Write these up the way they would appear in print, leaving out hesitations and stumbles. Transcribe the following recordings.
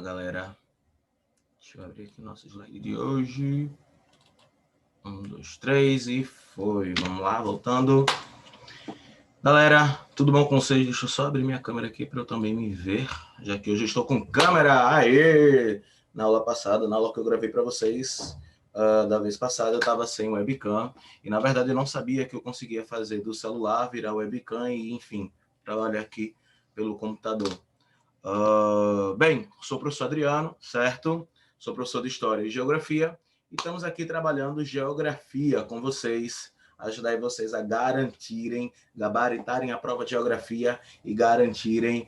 Galera. Deixa eu abrir aqui o nosso slide de hoje. 1, 2, 3 e foi. Vamos lá, voltando. Galera, tudo bom com vocês? Deixa eu só abrir minha câmera aqui para eu também me ver, já que hoje eu estou com câmera. Aê! Na aula passada, na aula que eu gravei para vocês, da vez passada eu estava sem webcam e na verdade eu não sabia que eu conseguia fazer do celular virar webcam e enfim, trabalhar aqui pelo computador. Bem, sou o professor Adriano, certo? Sou professor de História e Geografia e estamos aqui trabalhando Geografia com vocês, ajudar vocês a garantirem, gabaritarem a prova de Geografia e garantirem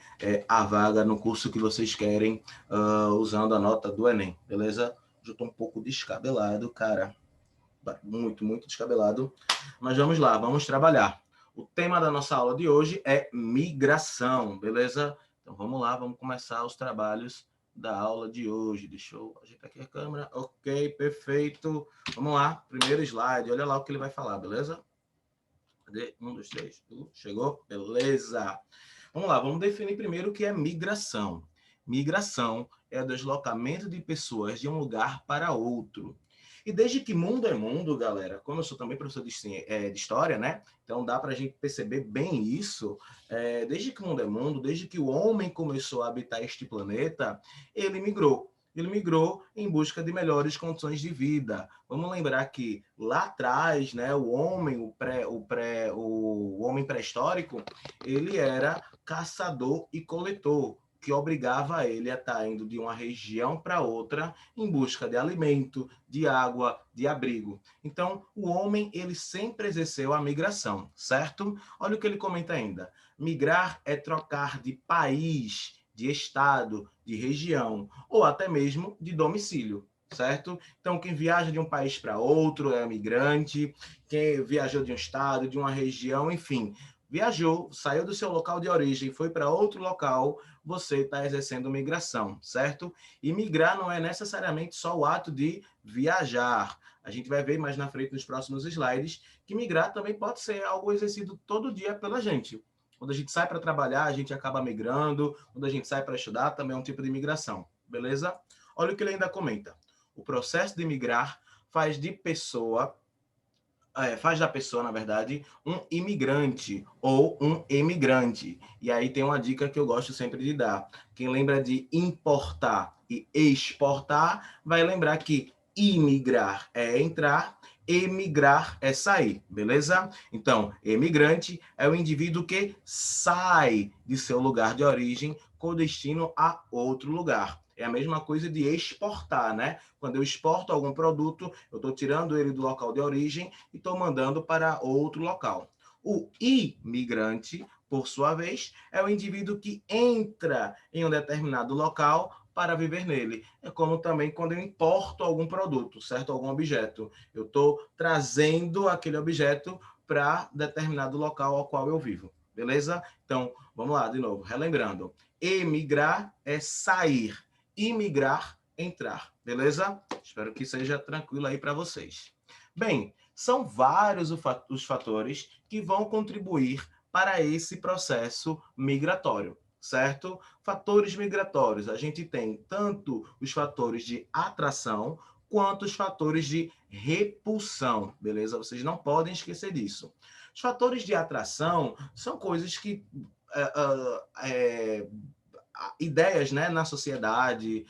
a vaga no curso que vocês querem usando a nota do Enem, beleza? Eu estou um pouco descabelado, cara, muito descabelado, mas vamos lá, vamos trabalhar. O tema da nossa aula de hoje é migração, beleza? Então vamos lá, vamos começar os trabalhos da aula de hoje. Deixa eu ajeitar aqui a câmera. Ok, perfeito. Vamos lá, primeiro slide. Olha lá o que ele vai falar, beleza? Cadê? 1, 2, 3. Chegou? Beleza. Vamos lá, vamos definir primeiro o que é migração. Migração é o deslocamento de pessoas de um lugar para outro. E desde que mundo é mundo, galera, como eu sou também professor de história, né? Então dá para a gente perceber bem isso. Desde que mundo é mundo, desde que o homem começou a habitar este planeta, ele migrou. Ele migrou em busca de melhores condições de vida. Vamos lembrar que lá atrás, né, o homem pré-histórico, ele era caçador e coletor, que obrigava ele a estar indo de uma região para outra em busca de alimento, de água, de abrigo. Então, o homem, ele sempre exerceu a migração, certo? Olha o que ele comenta ainda. Migrar é trocar de país, de estado, de região, ou até mesmo de domicílio, certo? Então, quem viaja de um país para outro é migrante, quem viajou de um estado, de uma região, enfim, viajou, saiu do seu local de origem, foi para outro local, você está exercendo migração, certo? E migrar não é necessariamente só o ato de viajar. A gente vai ver mais na frente, nos próximos slides, que migrar também pode ser algo exercido todo dia pela gente. Quando a gente sai para trabalhar, a gente acaba migrando. Quando a gente sai para estudar, também é um tipo de migração, beleza? Olha o que ele ainda comenta. O processo de migrar faz da pessoa, na verdade, um imigrante ou um emigrante. E aí tem uma dica que eu gosto sempre de dar. Quem lembra de importar e exportar, vai lembrar que imigrar é entrar, emigrar é sair, beleza? Então, emigrante é o indivíduo que sai de seu lugar de origem com destino a outro lugar. É a mesma coisa de exportar, né? Quando eu exporto algum produto, eu estou tirando ele do local de origem e estou mandando para outro local. O imigrante, por sua vez, é o indivíduo que entra em um determinado local para viver nele. É como também quando eu importo algum produto, certo? Algum objeto. Eu estou trazendo aquele objeto para determinado local ao qual eu vivo. Beleza? Então, vamos lá de novo, relembrando. Emigrar é sair. Imigrar, entrar, beleza? Espero que seja tranquilo aí para vocês. Bem, são vários os fatores que vão contribuir para esse processo migratório, certo? Fatores migratórios, a gente tem tanto os fatores de atração quanto os fatores de repulsão, beleza? Vocês não podem esquecer disso. Os fatores de atração são coisas que ideias, né, na sociedade,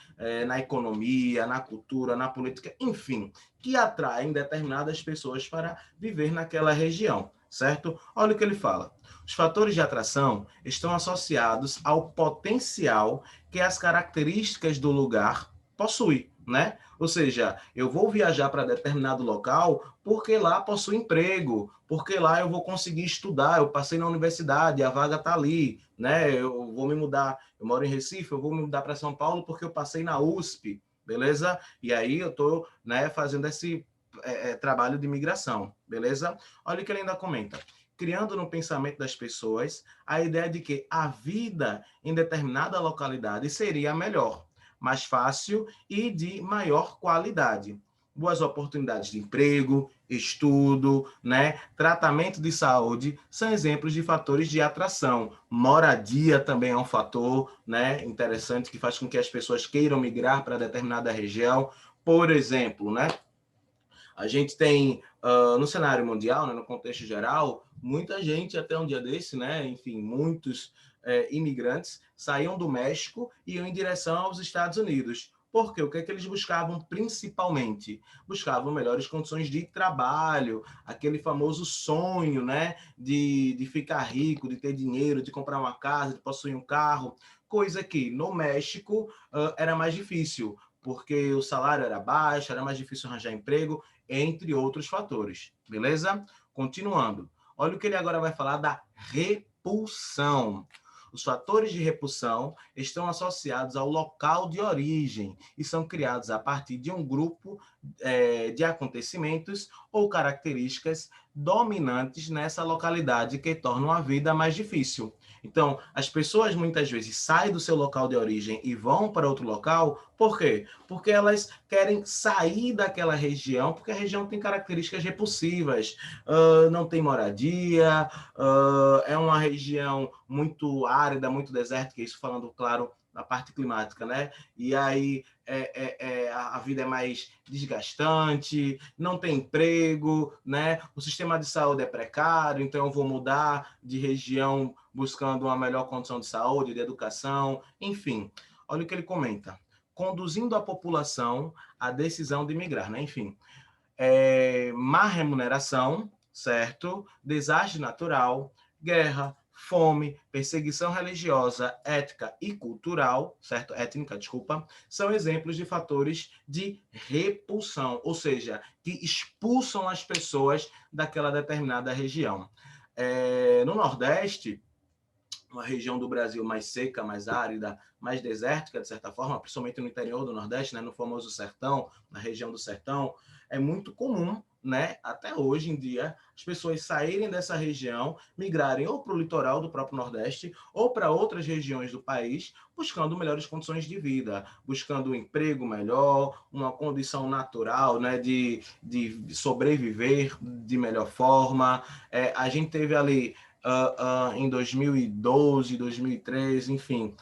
na economia, na cultura, na política, enfim, que atraem determinadas pessoas para viver naquela região, certo? Olha o que ele fala. Os fatores de atração estão associados ao potencial que as características do lugar possuem, né? Ou seja, eu vou viajar para determinado local porque lá possui emprego, porque lá eu vou conseguir estudar, eu passei na universidade, a vaga está ali, né? Eu vou me mudar, eu moro em Recife, eu vou me mudar para São Paulo porque eu passei na USP, beleza? E aí eu estou, né, fazendo esse trabalho de migração, beleza? Olha o que ele ainda comenta. Criando no pensamento das pessoas a ideia de que a vida em determinada localidade seria melhor, mais fácil e de maior qualidade. Boas oportunidades de emprego, estudo, né, tratamento de saúde, são exemplos de fatores de atração. Moradia também é um fator, né, interessante que faz com que as pessoas queiram migrar para determinada região. Por exemplo, né, a gente tem no cenário mundial, né, no contexto geral, muita gente até um dia desse, né, enfim, muitos imigrantes saíam do México e iam em direção aos Estados Unidos. Por quê? O que é que eles buscavam principalmente? Buscavam melhores condições de trabalho, aquele famoso sonho, né, de ficar rico, de ter dinheiro, de comprar uma casa, de possuir um carro, coisa que no México era mais difícil, porque o salário era baixo, era mais difícil arranjar emprego, entre outros fatores. Beleza? Continuando. Olha o que ele agora vai falar da repulsão. Os fatores de repulsão estão associados ao local de origem e são criados a partir de um grupo de acontecimentos ou características dominantes nessa localidade que tornam a vida mais difícil. Então, as pessoas muitas vezes saem do seu local de origem e vão para outro local, por quê? Porque elas querem sair daquela região, porque a região tem características repulsivas, não tem moradia, é uma região muito árida, muito desértica, isso falando, claro, da parte climática, né? E aí a vida é mais desgastante, não tem emprego, né? O sistema de saúde é precário, então eu vou mudar de região buscando uma melhor condição de saúde, de educação, enfim. Olha o que ele comenta. Conduzindo a população à decisão de migrar, né? Enfim, má remuneração, certo? Desastre natural, guerra, fome, perseguição religiosa, ética e cultural, certo? Étnica, desculpa, são exemplos de fatores de repulsão, ou seja, que expulsam as pessoas daquela determinada região. No Nordeste, uma região do Brasil mais seca, mais árida, mais desértica, de certa forma, principalmente no interior do Nordeste, né, no famoso sertão, na região do sertão, é muito comum, né, até hoje em dia, as pessoas saírem dessa região, migrarem ou para o litoral do próprio Nordeste ou para outras regiões do país, buscando melhores condições de vida, buscando um emprego melhor, uma condição natural, né, de sobreviver de melhor forma. A gente teve ali em 2012, 2013, enfim,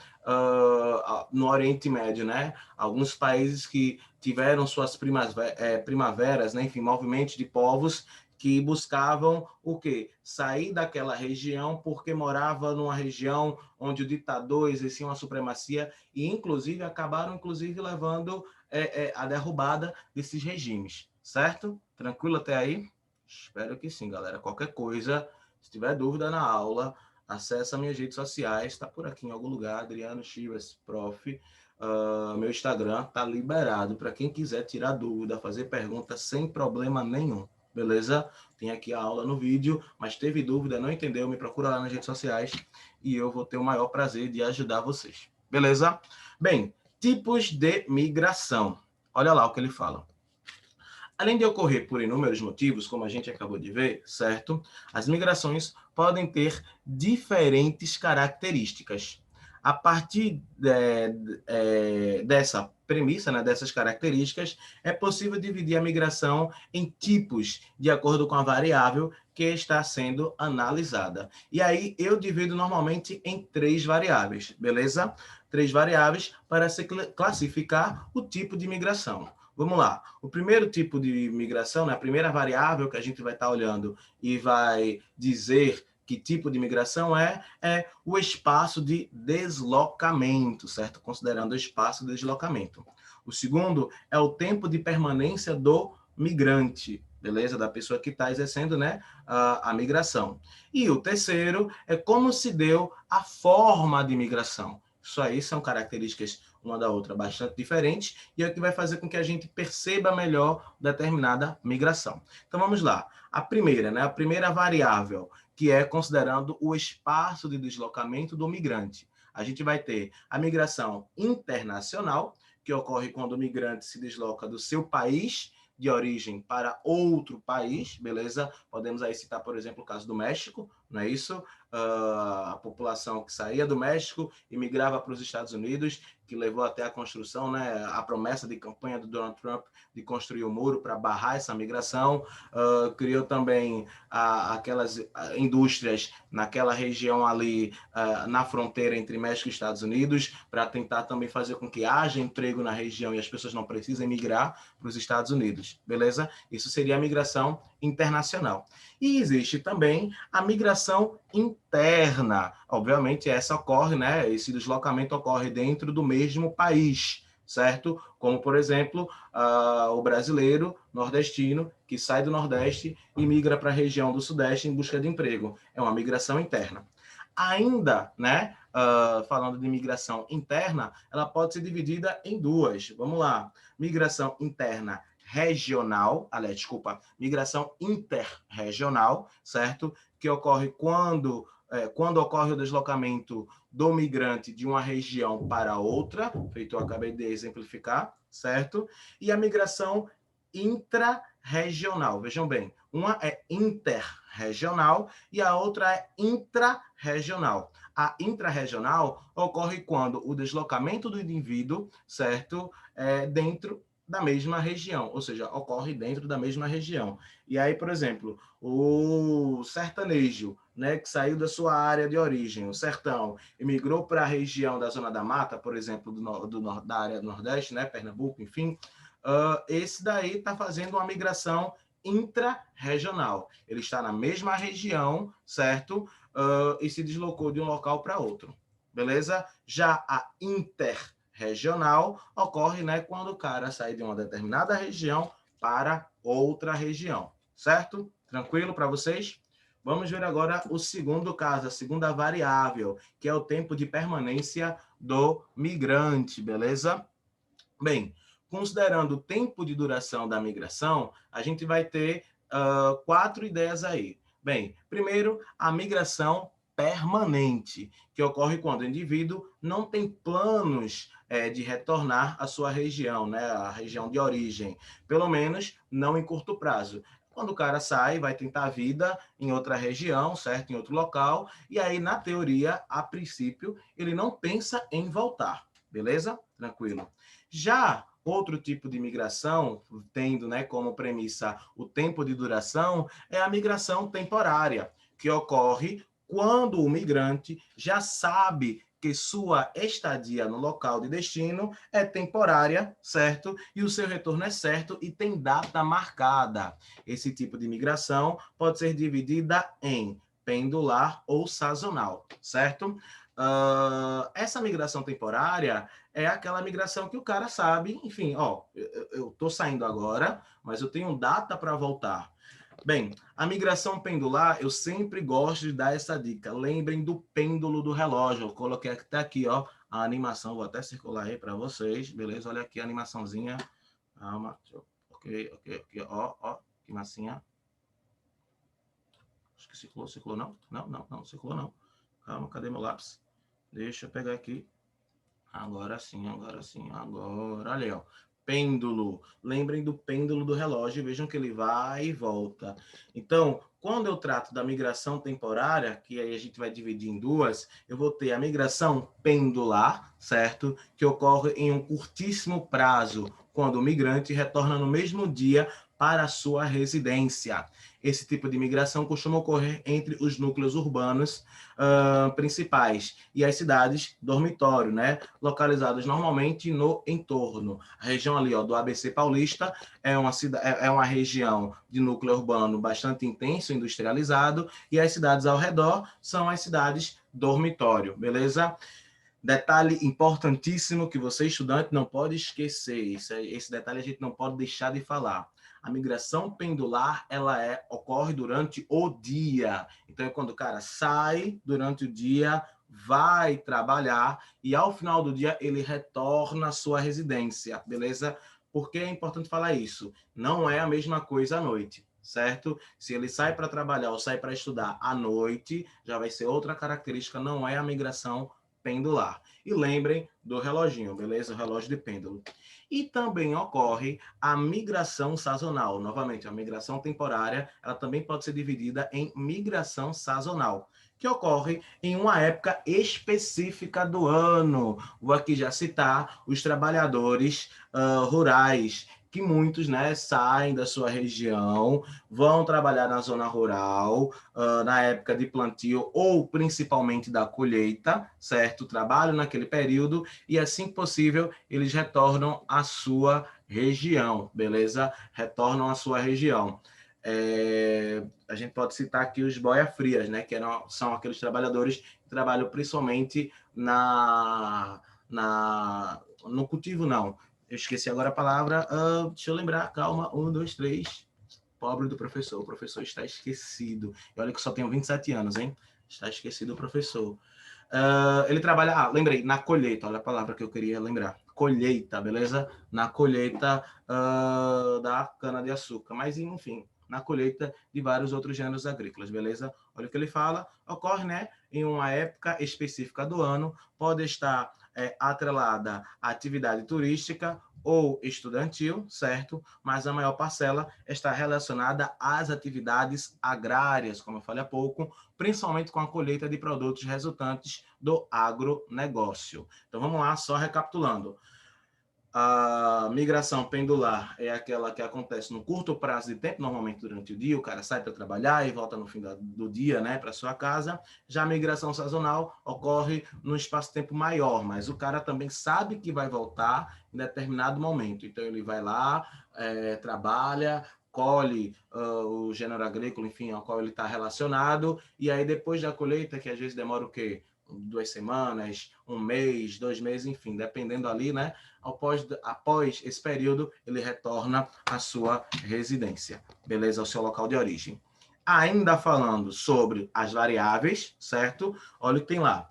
no Oriente Médio, né? Alguns países que tiveram suas primaveras, né? Enfim, movimentos de povos que buscavam o quê? Sair daquela região porque morava numa região onde o ditador exercia uma supremacia e, inclusive, acabaram, inclusive, levando a derrubada desses regimes, certo? Tranquilo até aí? Espero que sim, galera. Qualquer coisa, se tiver dúvida na aula, acessa minhas redes sociais, está por aqui em algum lugar, Adriano Chivas, prof. Meu Instagram está liberado para quem quiser tirar dúvida, fazer pergunta sem problema nenhum, beleza? Tem aqui a aula no vídeo, mas teve dúvida, não entendeu, me procura lá nas redes sociais e eu vou ter o maior prazer de ajudar vocês, beleza? Bem, tipos de migração. Olha lá o que ele fala. Além de ocorrer por inúmeros motivos, como a gente acabou de ver, certo? As migrações podem ter diferentes características. A partir dessa premissa, né, dessas características, é possível dividir a migração em tipos, de acordo com a variável que está sendo analisada. E aí eu divido normalmente em 3 variáveis, beleza? 3 variáveis para se classificar o tipo de migração. Vamos lá. O primeiro tipo de migração, né, a primeira variável que a gente vai estar olhando e vai dizer que tipo de migração é o espaço de deslocamento, certo? Considerando o espaço de deslocamento. O segundo é o tempo de permanência do migrante, beleza? Da pessoa que está exercendo, né, a migração. E o terceiro é como se deu a forma de migração. Isso aí são características uma da outra bastante diferentes e é o que vai fazer com que a gente perceba melhor determinada migração. Então vamos lá. A primeira, né? A primeira variável, que é considerando o espaço de deslocamento do migrante. A gente vai ter a migração internacional, que ocorre quando o migrante se desloca do seu país de origem para outro país, beleza? Podemos aí citar, por exemplo, o caso do México, não é isso? A população que saía do México e migrava para os Estados Unidos, que levou até a construção, né, a promessa de campanha do Donald Trump de construir o muro para barrar essa migração. Criou também aquelas indústrias naquela região ali, na fronteira entre México e Estados Unidos, para tentar também fazer com que haja emprego na região e as pessoas não precisem migrar para os Estados Unidos, beleza? Isso seria a migração internacional. E existe também a migração interna. Obviamente, essa ocorre, né? Esse deslocamento ocorre dentro do mesmo país, certo? Como, por exemplo, o brasileiro nordestino que sai do Nordeste e migra para a região do Sudeste em busca de emprego. É uma migração interna. Ainda, né, falando de migração interna, ela pode ser dividida em duas. Vamos lá. Migração interna regional, aliás, desculpa, migração interregional, certo? Que ocorre quando ocorre o deslocamento do migrante de uma região para outra, feito eu acabei de exemplificar, certo? E a migração intrarregional. Vejam bem, uma é interregional e a outra é intrarregional. A intrarregional ocorre quando o deslocamento do indivíduo, certo, dentro da mesma região, ou seja, ocorre dentro da mesma região. E aí, por exemplo, o sertanejo, né, que saiu da sua área de origem, o sertão, e migrou para a região da Zona da Mata, por exemplo, da área do Nordeste, né, Pernambuco, enfim, esse daí está fazendo uma migração intra-regional. Ele está na mesma região, certo? E se deslocou de um local para outro. Beleza? Já a interregional ocorre, né, quando o cara sai de uma determinada região para outra região. Certo? Tranquilo para vocês? Vamos ver agora o segundo caso, a segunda variável, que é o tempo de permanência do migrante, beleza? Bem, considerando o tempo de duração da migração, a gente vai ter 4 ideias aí. Bem, primeiro, a migração permanente, que ocorre quando o indivíduo não tem planos de retornar à sua região, né, a região de origem, pelo menos não em curto prazo. Quando o cara sai, vai tentar a vida em outra região, certo? Em outro local, e aí, na teoria, a princípio, ele não pensa em voltar, beleza? Tranquilo. Já outro tipo de migração, tendo, né, como premissa o tempo de duração, é a migração temporária, que ocorre quando o migrante já sabe que sua estadia no local de destino é temporária, certo? E o seu retorno é certo e tem data marcada. Esse tipo de migração pode ser dividida em pendular ou sazonal, certo? Essa migração temporária é aquela migração que o cara sabe, enfim, ó, eu tô saindo agora, mas eu tenho data para voltar. Bem, a migração pendular, eu sempre gosto de dar essa dica. Lembrem do pêndulo do relógio. Eu coloquei até aqui, ó, a animação. Vou até circular aí para vocês, beleza? Olha aqui a animaçãozinha. Calma. Ok, ó, que massinha. Acho que circulou, não? Não, circulou não. Calma, cadê meu lápis? Deixa eu pegar aqui. Agora sim. Olha aí, ó. Pêndulo. Lembrem do pêndulo do relógio e vejam que ele vai e volta. Então, quando eu trato da migração temporária, que aí a gente vai dividir em duas, eu vou ter a migração pendular, certo? Que ocorre em um curtíssimo prazo, quando o migrante retorna no mesmo dia para a sua residência. Esse tipo de migração costuma ocorrer entre os núcleos urbanos principais e as cidades dormitório, né? Localizadas normalmente no entorno. A região ali, ó, do ABC Paulista é uma região de núcleo urbano bastante intenso, industrializado, e as cidades ao redor são as cidades dormitório, beleza? Detalhe importantíssimo que você, estudante, não pode esquecer. Esse detalhe a gente não pode deixar de falar. A migração pendular, ocorre durante o dia. Então, é quando o cara sai durante o dia, vai trabalhar e, ao final do dia, ele retorna à sua residência, beleza? Por que é importante falar isso? Não é a mesma coisa à noite, certo? Se ele sai para trabalhar ou sai para estudar à noite, já vai ser outra característica, não é a migração pendular. E lembrem do reloginho, beleza? O relógio de pêndulo. E também ocorre a migração sazonal. Novamente, a migração temporária, ela também pode ser dividida em migração sazonal, que ocorre em uma época específica do ano. Vou aqui já citar os trabalhadores rurais, que muitos, né, saem da sua região, vão trabalhar na zona rural, na época de plantio ou principalmente da colheita, certo? Trabalham naquele período e, assim que possível, eles retornam à sua região, beleza? Retornam à sua região. A gente pode citar aqui os boia-frias, né, que são aqueles trabalhadores que trabalham principalmente no cultivo, não. Eu esqueci agora a palavra. Deixa eu lembrar, calma. 1, 2, 3. Pobre do professor. O professor está esquecido. E olha que só tenho 27 anos, hein? Está esquecido o professor. Ele trabalha... lembrei. Na colheita. Olha a palavra que eu queria lembrar. Colheita, beleza? Na colheita da cana-de-açúcar. Mas, enfim, na colheita de vários outros gêneros agrícolas, beleza? Olha o que ele fala. Ocorre, né, em uma época específica do ano. Pode estar atrelada à atividade turística ou estudantil, certo? Mas a maior parcela está relacionada às atividades agrárias, como eu falei há pouco, principalmente com a colheita de produtos resultantes do agronegócio. Então vamos lá, só recapitulando. A migração pendular é aquela que acontece no curto prazo de tempo, normalmente durante o dia, o cara sai para trabalhar e volta no fim do dia, né, para sua casa. Já a migração sazonal ocorre num espaço-tempo maior, mas o cara também sabe que vai voltar em determinado momento. Então ele vai lá, trabalha, colhe o gênero agrícola, enfim, ao qual ele está relacionado, e aí depois da colheita, que às vezes demora o quê? 2 semanas, 1 mês, 2 meses, enfim, dependendo ali, né? Após esse período, ele retorna à sua residência, beleza? Ao seu local de origem. Ainda falando sobre as variáveis, certo? Olha o que tem lá.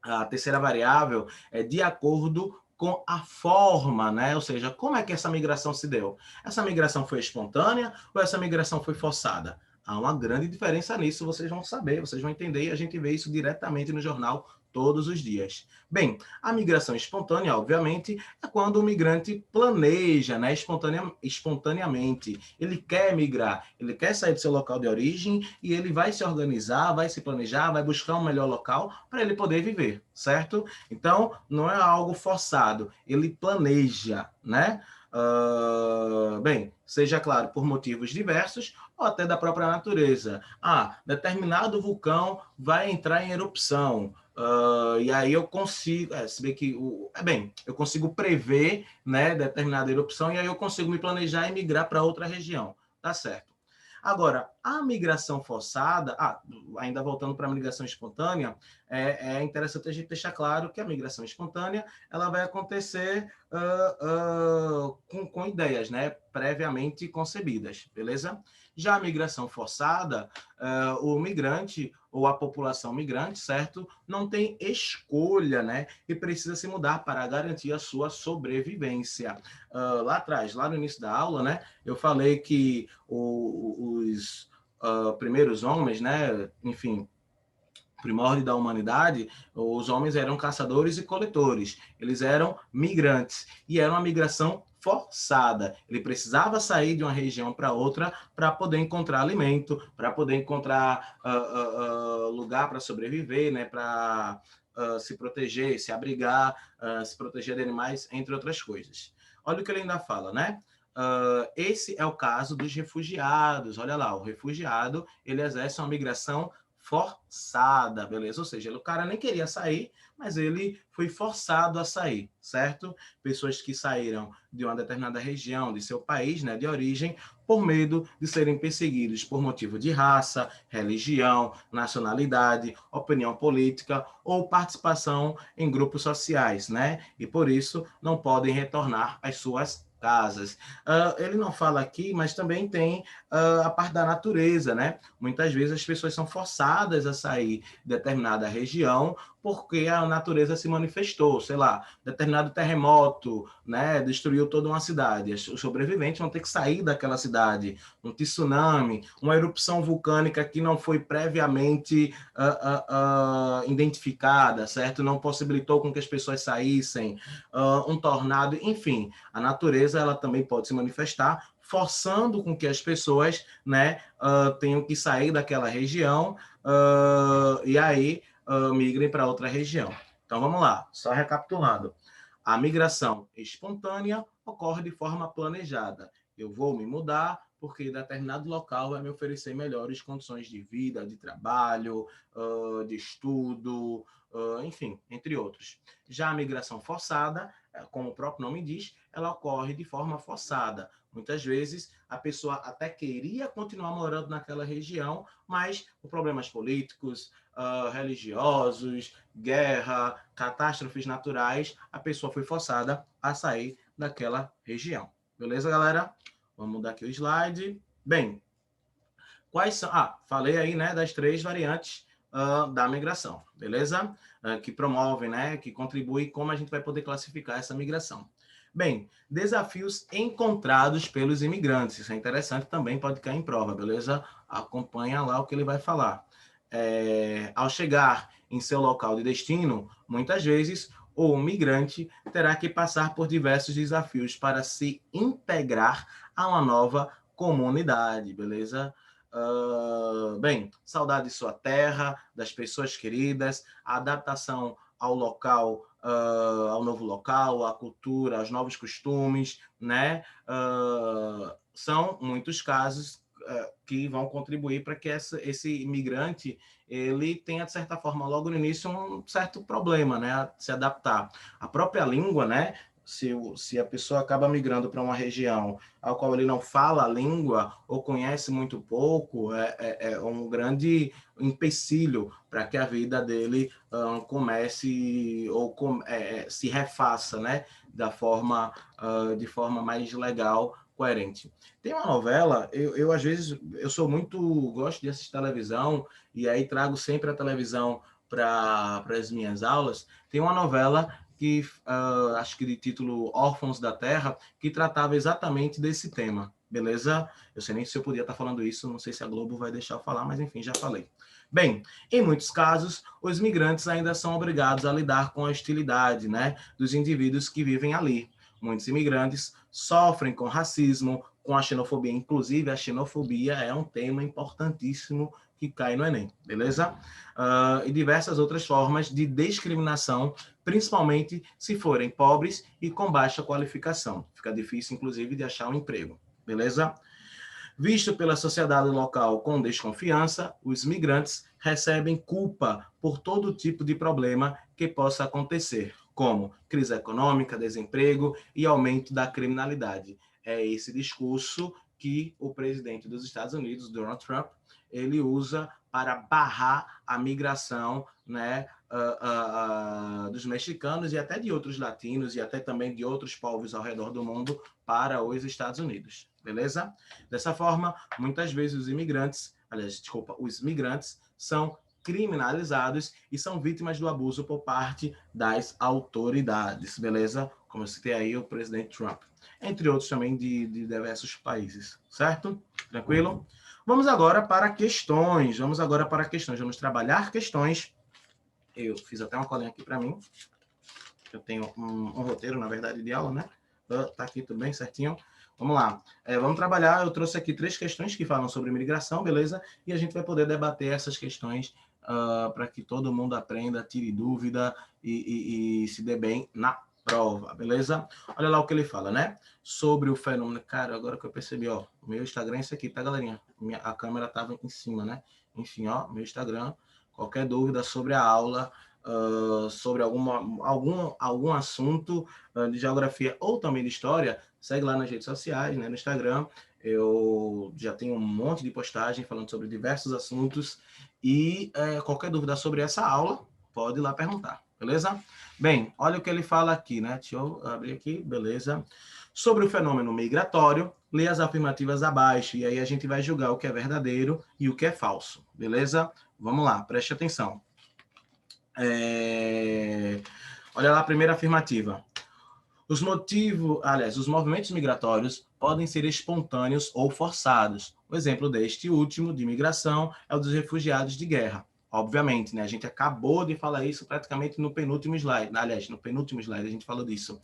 A terceira variável é de acordo com a forma, né? Ou seja, como é que essa migração se deu? Essa migração foi espontânea ou essa migração foi forçada? Há uma grande diferença nisso, vocês vão saber, vocês vão entender, e a gente vê isso diretamente no jornal todos os dias. Bem, a migração espontânea, obviamente, é quando o migrante planeja, né, espontaneamente. Ele quer migrar, ele quer sair do seu local de origem e ele vai se organizar, vai se planejar, vai buscar um melhor local para ele poder viver, certo? Então, não é algo forçado, ele planeja, né? Bem, seja claro, por motivos diversos ou até da própria natureza. Determinado vulcão vai entrar em erupção. E aí eu consigo, se bem que, eu consigo prever, né, determinada erupção e aí eu consigo me planejar e migrar para outra região, tá certo? Agora, a migração forçada, ainda voltando para a migração espontânea, é interessante a gente deixar claro que a migração espontânea ela vai acontecer com ideias, né, previamente concebidas, beleza? Já a migração forçada, o migrante ou a população migrante, certo, não tem escolha, né, e precisa se mudar para garantir a sua sobrevivência. Lá atrás, lá no início da aula, né, eu falei que os primeiros homens, né, enfim, primórdio da humanidade, os homens eram caçadores e coletores, eles eram migrantes, e era uma migração forçada. Ele precisava sair de uma região para outra para poder encontrar alimento, para poder encontrar lugar para sobreviver, né, para se proteger, se abrigar, se proteger de animais, entre outras coisas. Olha o que ele ainda fala, né? Esse é o caso dos refugiados. Olha lá, o refugiado, ele exerce uma migração forçada, beleza? Ou seja, o cara nem queria sair, mas ele foi forçado a sair, certo? Pessoas que saíram de uma determinada região, de seu país, né, de origem, por medo de serem perseguidos por motivo de raça, religião, nacionalidade, opinião política ou participação em grupos sociais, né? E por isso não podem retornar às suas casas. Ele não fala aqui, mas também tem a parte da natureza, né? Muitas vezes as pessoas são forçadas a sair de determinada região porque a natureza se manifestou, sei lá, determinado terremoto, né, destruiu toda uma cidade. Os sobreviventes vão ter que sair daquela cidade. Um tsunami, uma erupção vulcânica que não foi previamente identificada, certo? Não possibilitou com que as pessoas saíssem, um tornado, enfim. A natureza ela também pode se manifestar forçando com que as pessoas, né, tenham que sair daquela região e aí migrem para outra região. Então vamos lá, só recapitulando. A migração espontânea ocorre de forma planejada. Eu vou me mudar porque determinado local vai me oferecer melhores condições de vida, de trabalho, de estudo, enfim, entre outros. Já a migração forçada, como o próprio nome diz, ela ocorre de forma forçada. Muitas vezes a pessoa até queria continuar morando naquela região, mas por problemas políticos, religiosos, guerra, catástrofes naturais, a pessoa foi forçada a sair daquela região. Beleza, galera? Vamos mudar aqui o slide. Bem, quais são... falei aí, né, das 3 variantes da migração, beleza? Que promovem, né, que contribuem, como a gente vai poder classificar essa migração. Bem, desafios encontrados pelos imigrantes. Isso é interessante também, pode cair em prova, beleza? Acompanha lá o que ele vai falar. Ao chegar em seu local de destino, muitas vezes o migrante terá que passar por diversos desafios para se integrar a uma nova comunidade, beleza? Bem, saudade de sua terra, das pessoas queridas, a adaptação ao local, ao novo local, à cultura, aos novos costumes, né? São muitos casos que vão contribuir para que esse imigrante ele tenha, de certa forma, logo no início, um certo problema, né, a se adaptar. A própria língua, né, se a pessoa acaba migrando para uma região ao qual ele não fala a língua ou conhece muito pouco, é um grande empecilho para que a vida dele comece ou se refaça, né, de forma mais legal, coerente. Tem uma novela, eu às vezes, eu sou muito, gosto de assistir televisão, e aí trago sempre a televisão para as minhas aulas. Tem uma novela que, acho que de título Órfãos da Terra, que tratava exatamente desse tema, beleza? Eu sei nem se eu podia estar falando isso, não sei se a Globo vai deixar eu falar, mas enfim, já falei. Bem, em muitos casos, os migrantes ainda são obrigados a lidar com a hostilidade, né, dos indivíduos que vivem ali. Muitos imigrantes sofrem com racismo, com a xenofobia. Inclusive, a xenofobia é um tema importantíssimo que cai no Enem, beleza? E diversas outras formas de discriminação, principalmente se forem pobres e com baixa qualificação. Fica difícil, inclusive, de achar um emprego, beleza? Visto pela sociedade local com desconfiança, os migrantes recebem culpa por todo tipo de problema que possa acontecer, como crise econômica, desemprego e aumento da criminalidade. É esse discurso que o presidente dos Estados Unidos, Donald Trump, ele usa para barrar a migração, né, dos mexicanos e até de outros latinos e até também de outros povos ao redor do mundo para os Estados Unidos, beleza? Dessa forma, muitas vezes os migrantes são criminalizados e são vítimas do abuso por parte das autoridades, beleza? Como eu citei aí, o presidente Trump. Entre outros também de diversos países, certo? Tranquilo? Vamos agora para questões. Vamos trabalhar questões. Eu fiz até uma colinha aqui para mim. Eu tenho um roteiro, na verdade, de aula, né? Tá aqui tudo bem certinho. Vamos lá. Vamos trabalhar. Eu trouxe aqui 3 questões que falam sobre migração, beleza? E a gente vai poder debater essas questões para que todo mundo aprenda, tire dúvida e se dê bem na prova, beleza? Olha lá o que ele fala, né? Sobre o fenômeno. Cara, agora que eu percebi, ó, o meu Instagram é esse aqui, tá, galerinha? A câmera tava em cima, né? Enfim, ó, meu Instagram. Qualquer dúvida sobre a aula, sobre algum assunto de geografia ou também de história, segue lá nas redes sociais, né, no Instagram. Eu já tenho um monte de postagem falando sobre diversos assuntos e qualquer dúvida sobre essa aula, pode ir lá perguntar, beleza? Bem, olha o que ele fala aqui, né? Deixa eu abrir aqui, beleza. Sobre o fenômeno migratório, lê as afirmativas abaixo, e aí a gente vai julgar o que é verdadeiro e o que é falso, beleza? Vamos lá, preste atenção. Olha lá a primeira afirmativa. Os movimentos migratórios podem ser espontâneos ou forçados. O exemplo deste último, de migração, é o dos refugiados de guerra. Obviamente, né? A gente acabou de falar isso praticamente no penúltimo slide. Aliás, no penúltimo slide a gente falou disso.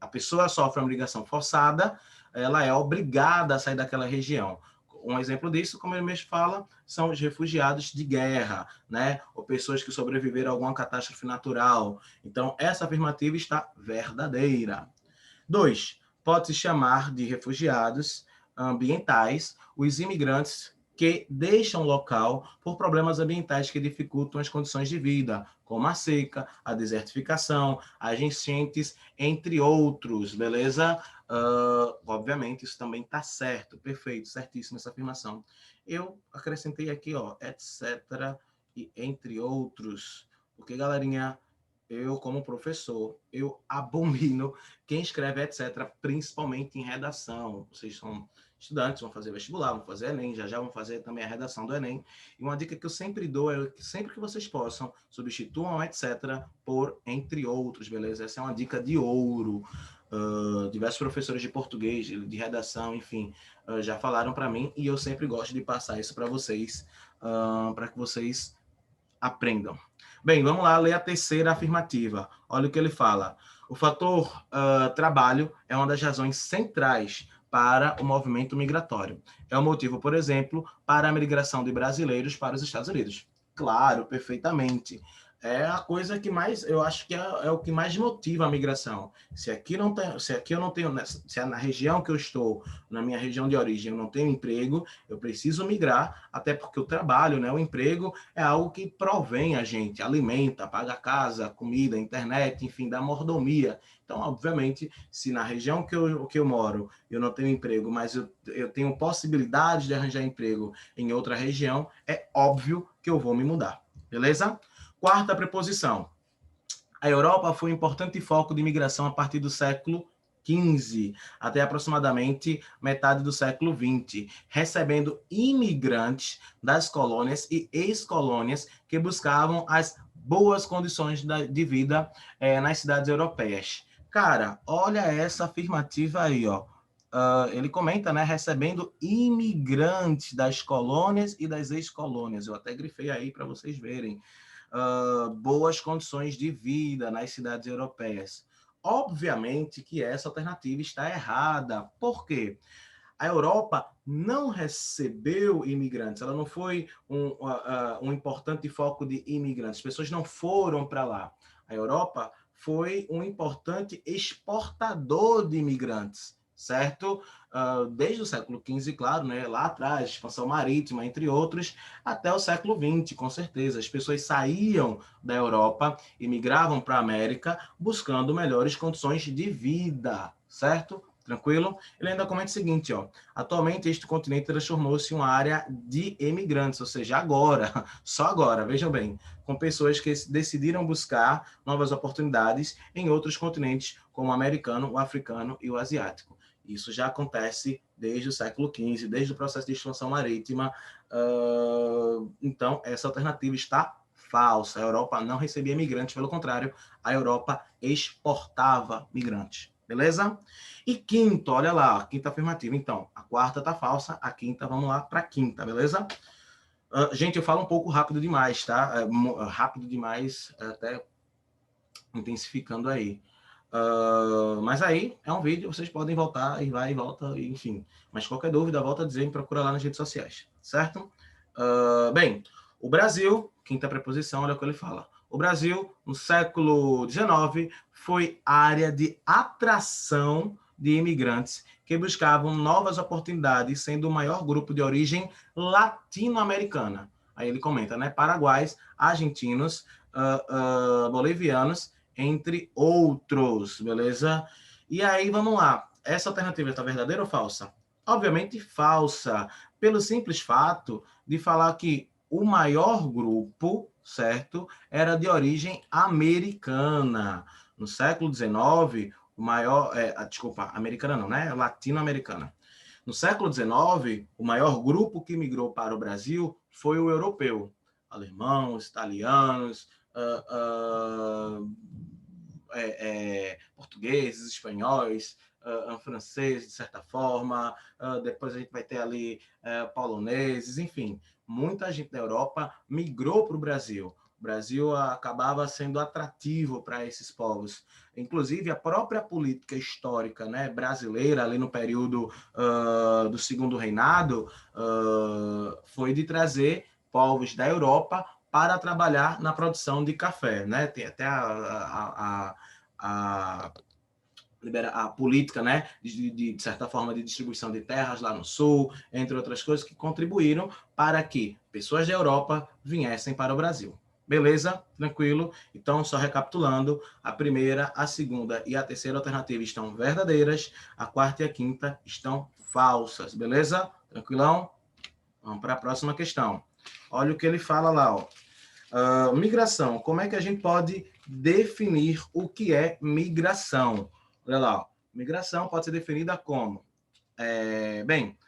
A pessoa sofre uma migração forçada, ela é obrigada a sair daquela região. Um exemplo disso, como ele mesmo fala, são os refugiados de guerra, né? Ou pessoas que sobreviveram a alguma catástrofe natural. Então, essa afirmativa está verdadeira. 2. Pode-se chamar de refugiados ambientais os imigrantes que deixam o local por problemas ambientais que dificultam as condições de vida, como a seca, a desertificação, as enchentes, entre outros, beleza? Obviamente, isso também está certo, perfeito, certíssima essa afirmação. Eu acrescentei aqui, ó, etc. e entre outros, porque, galerinha, eu, como professor, eu abomino quem escreve etc., principalmente em redação. Vocês são estudantes, vão fazer vestibular, vão fazer Enem, já vão fazer também a redação do Enem. E uma dica que eu sempre dou é que sempre que vocês possam, substituam etc. por entre outros, beleza? Essa é uma dica de ouro. Diversos professores de português, de redação, enfim, já falaram para mim e eu sempre gosto de passar isso para vocês, para que vocês aprendam. Bem, vamos lá ler a terceira afirmativa. Olha o que ele fala. O fator trabalho é uma das razões centrais para o movimento migratório. É o motivo, por exemplo, para a migração de brasileiros para os Estados Unidos. Claro, perfeitamente. É a coisa que mais, eu acho que é o que mais motiva a migração. Se aqui eu não tenho, se é na região que eu estou, na minha região de origem, eu não tenho emprego, eu preciso migrar, até porque o trabalho, né, o emprego é algo que provém a gente, alimenta, paga casa, comida, internet, enfim, dá mordomia. Então, obviamente, se na região que eu moro eu não tenho emprego, mas eu tenho possibilidade de arranjar emprego em outra região, é óbvio que eu vou me mudar. Beleza? Quarta preposição. A Europa foi um importante foco de imigração a partir do século XV até aproximadamente metade do século XX, recebendo imigrantes das colônias e ex-colônias que buscavam as boas condições de vida nas cidades europeias. Cara, olha essa afirmativa aí, ó. Ele comenta, né, recebendo imigrantes das colônias e das ex-colônias. Eu até grifei aí para vocês verem. Boas condições de vida nas cidades europeias. Obviamente que essa alternativa está errada. Por quê? A Europa não recebeu imigrantes, ela não foi um importante foco de imigrantes, as pessoas não foram para lá. A Europa foi um importante exportador de imigrantes, certo? Desde o século XV, claro, né, lá atrás, expansão marítima, entre outros, até o século XX, com certeza. As pessoas saíam da Europa e migravam para a América buscando melhores condições de vida, certo? Tranquilo? Ele ainda comenta o seguinte, ó. Atualmente, este continente transformou-se em uma área de emigrantes, ou seja, agora, só agora, vejam bem, com pessoas que decidiram buscar novas oportunidades em outros continentes, como o americano, o africano e o asiático. Isso já acontece desde o século XV, desde o processo de expansão marítima. Então, essa alternativa está falsa. A Europa não recebia migrantes, pelo contrário, a Europa exportava migrantes. Beleza? E quinto, olha lá, a quinta afirmativa. Então, a quarta está falsa, a quinta, vamos lá para a quinta, beleza? Gente, eu falo um pouco rápido demais, tá? Rápido demais, até intensificando aí. Mas aí é um vídeo, vocês podem voltar e vai e volta, enfim. Mas qualquer dúvida, volta a dizer e procura lá nas redes sociais, certo? Bem, o Brasil, quinta preposição, olha o que ele fala. O Brasil, no século XIX, foi área de atração de imigrantes que buscavam novas oportunidades, sendo o maior grupo de origem latino-americana. Aí ele comenta, né? Paraguaios, argentinos, bolivianos, entre outros, beleza? E aí, vamos lá. Essa alternativa está verdadeira ou falsa? Obviamente falsa, pelo simples fato de falar que o maior grupo, certo, era de origem americana. No século XIX, o maior... desculpa, americana não, né? Latino-americana. No século XIX, o maior grupo que migrou para o Brasil foi o europeu. Alemãos, italianos, portugueses, espanhóis, franceses, de certa forma, depois a gente vai ter ali poloneses, enfim, muita gente da Europa migrou para o Brasil. O Brasil acabava sendo atrativo para esses povos. Inclusive, a própria política histórica, né, brasileira, ali no período do Segundo Reinado, foi de trazer povos da Europa para trabalhar na produção de café, né? Tem até a política, né, de certa forma, de distribuição de terras lá no sul, entre outras coisas, que contribuíram para que pessoas da Europa viessem para o Brasil. Beleza? Tranquilo? Então, só recapitulando, a primeira, a segunda e a terceira alternativa estão verdadeiras, a quarta e a quinta estão falsas. Beleza? Tranquilão? Vamos para a próxima questão. Olha o que ele fala lá, ó. Migração. Como é que a gente pode definir o que é migração? Olha lá, ó. Migração pode ser definida como... bem,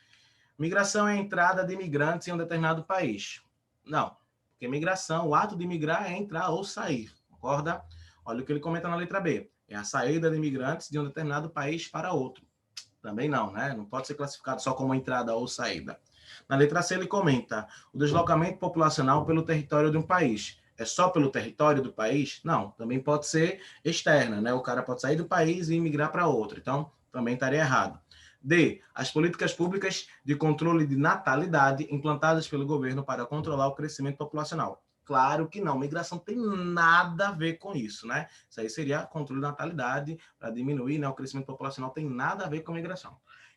migração é a entrada de imigrantes em um determinado país. Não, porque migração, o ato de migrar é entrar ou sair, concorda? Olha o que ele comenta na letra B. É a saída de imigrantes de um determinado país para outro. Também não, né? Não pode ser classificado só como entrada ou saída. Na letra C, ele comenta o deslocamento populacional pelo território de um país. É só pelo território do país? Não, também pode ser externa, né? O cara pode sair do país e migrar para outro. Então, também estaria errado. D. As políticas públicas de controle de natalidade implantadas pelo governo para controlar o crescimento populacional. Claro que não, migração tem nada a ver com isso, né? Isso aí seria controle de natalidade para diminuir, né? O crescimento populacional tem nada a ver com migração.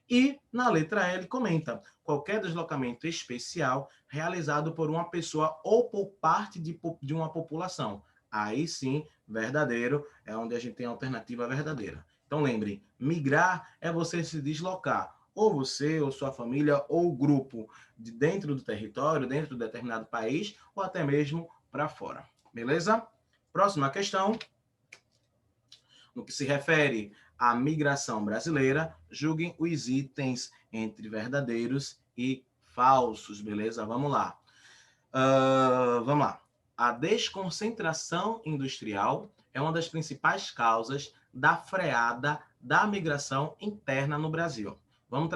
E na letra E ele comenta qualquer deslocamento especial realizado por uma pessoa ou por parte de uma população. Aí sim, verdadeiro, é onde a gente tem a alternativa verdadeira. Então lembre, migrar é você se deslocar, ou você, ou sua família, ou grupo de dentro do território, dentro de determinado país, ou até mesmo para fora. Beleza? Próxima questão. No que se refere à migração brasileira, julguem os itens entre verdadeiros e falsos, beleza? Vamos lá. Vamos lá. A desconcentração industrial é uma das principais causas da freada da migração interna no Brasil. Vamos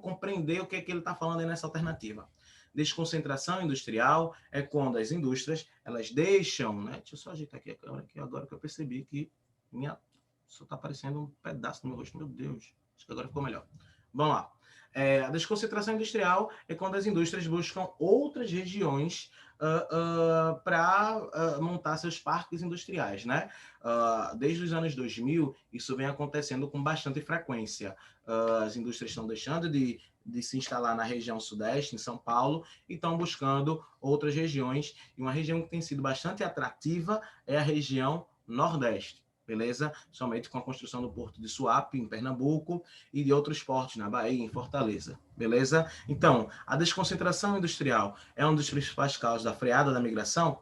compreender o que ele está falando aí nessa alternativa. Desconcentração industrial é quando as indústrias elas deixam, né? Deixa eu só ajeitar aqui a câmera aqui agora que eu percebi que só está aparecendo um pedaço do meu rosto, meu Deus. Acho que agora ficou melhor. Vamos lá. A desconcentração industrial é quando as indústrias buscam outras regiões para montar seus parques industriais, né? Desde os anos 2000, isso vem acontecendo com bastante frequência. As indústrias estão deixando de se instalar na região sudeste, em São Paulo, e estão buscando outras regiões. E uma região que tem sido bastante atrativa é a região nordeste. Beleza? Somente com a construção do porto de Suape, em Pernambuco, e de outros portos na Bahia, em Fortaleza. Beleza? Então, a desconcentração industrial é uma das principais causas da freada da migração?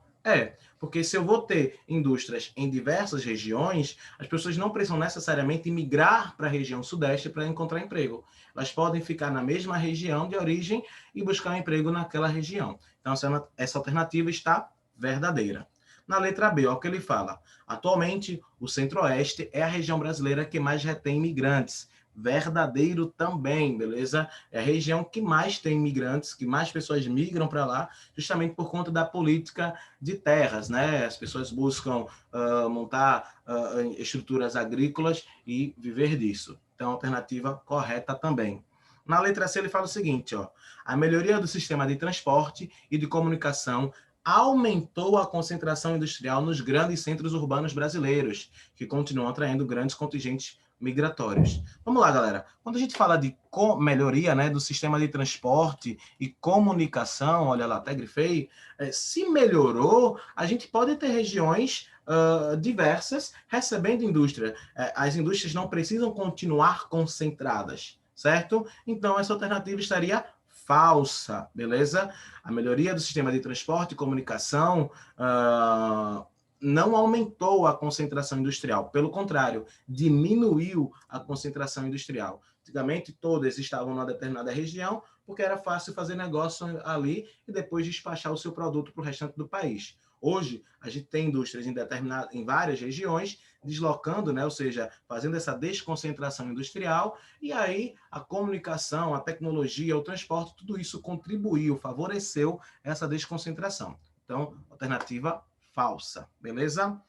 Porque se eu vou ter indústrias em diversas regiões, as pessoas não precisam necessariamente migrar para a região sudeste para encontrar emprego. Elas podem ficar na mesma região de origem e buscar um emprego naquela região. Então, essa alternativa está verdadeira. Na letra B, olha o que ele fala. Atualmente, o Centro-Oeste é a região brasileira que mais retém imigrantes. Verdadeiro também, beleza? É a região que mais tem imigrantes, que mais pessoas migram para lá, justamente por conta da política de terras, né? As pessoas buscam montar estruturas agrícolas e viver disso. Então, alternativa correta também. Na letra C, ele fala o seguinte, ó, a melhoria do sistema de transporte e de comunicação aumentou a concentração industrial nos grandes centros urbanos brasileiros, que continuam atraindo grandes contingentes migratórios. Vamos lá, galera. Quando a gente fala de melhoria, né, do sistema de transporte e comunicação, olha lá, até grifei, se melhorou, a gente pode ter regiões diversas recebendo indústria. As indústrias não precisam continuar concentradas, certo? Então, essa alternativa estaria falsa, beleza? A melhoria do sistema de transporte e comunicação não aumentou a concentração industrial, pelo contrário, diminuiu a concentração industrial. Antigamente, todas estavam numa determinada região, porque era fácil fazer negócio ali e depois despachar o seu produto para o restante do país. Hoje, a gente tem indústrias em várias regiões, deslocando, né, ou seja, fazendo essa desconcentração industrial, e aí a comunicação, a tecnologia, o transporte, tudo isso contribuiu, favoreceu essa desconcentração. Então, alternativa falsa, beleza?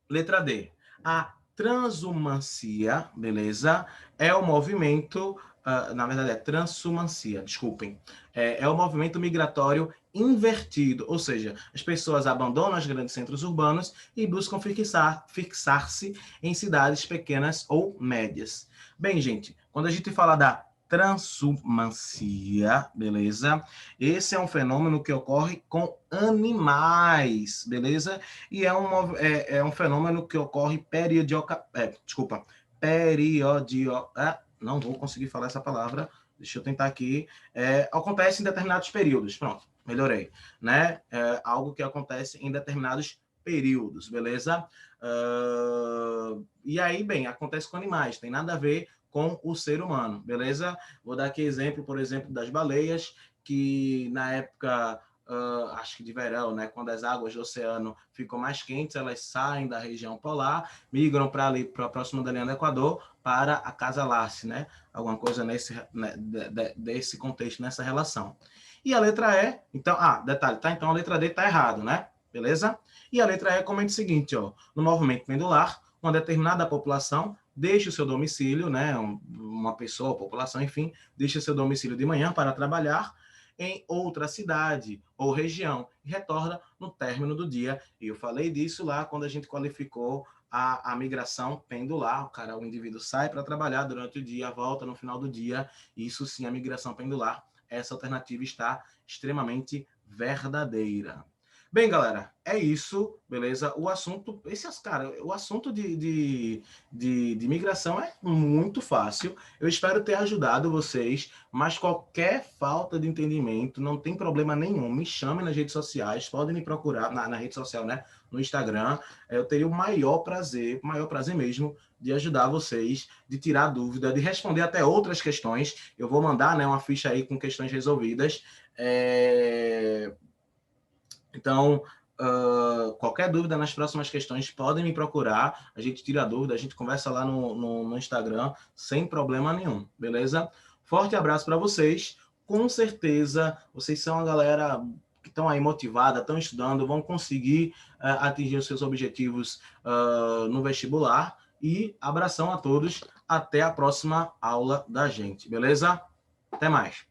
Letra D. A transhumancia, beleza? É o movimento, na verdade é transhumancia, desculpem. É o movimento migratório invertido, ou seja, as pessoas abandonam os grandes centros urbanos e buscam fixar-se em cidades pequenas ou médias. Bem, gente, quando a gente fala da transhumancia, beleza? Esse é um fenômeno que ocorre com animais, beleza? E é um fenômeno que ocorre não vou conseguir falar essa palavra, deixa eu tentar aqui. Acontece em determinados períodos, pronto, melhorei, né? É algo que acontece em determinados períodos, beleza? E aí, bem, acontece com animais, tem nada a ver com o ser humano, beleza? Vou dar aqui exemplo, por exemplo, das baleias, que na época, acho que de verão, né, quando as águas do oceano ficam mais quentes, elas saem da região polar, migram para ali, para a próxima da linha do Equador, para acasalar-se, né? Alguma coisa desse contexto, nessa relação. E a letra E, então, detalhe, tá? Então a letra D tá errado, né? Beleza? E a letra E comenta o seguinte, ó, no movimento pendular, uma determinada população deixa o seu domicílio, né, uma pessoa, população, enfim, deixa o seu domicílio de manhã para trabalhar em outra cidade ou região e retorna no término do dia. E eu falei disso lá quando a gente qualificou a migração pendular. O indivíduo sai para trabalhar durante o dia, volta no final do dia. Isso sim, a migração pendular. Essa alternativa está extremamente verdadeira. Bem, galera, é isso, beleza? O assunto de migração é muito fácil. Eu espero ter ajudado vocês, mas qualquer falta de entendimento, não tem problema nenhum. Me chame nas redes sociais, podem me procurar na rede social, né? No Instagram. Eu teria o maior prazer mesmo, de ajudar vocês, de tirar dúvida, de responder até outras questões. Eu vou mandar, né, uma ficha aí com questões resolvidas. Então, qualquer dúvida nas próximas questões, podem me procurar, a gente tira a dúvida, a gente conversa lá no Instagram, sem problema nenhum, beleza? Forte abraço para vocês, com certeza, vocês são uma galera que estão aí motivada, estão estudando, vão conseguir atingir os seus objetivos no vestibular, e abração a todos, até a próxima aula da gente, beleza? Até mais!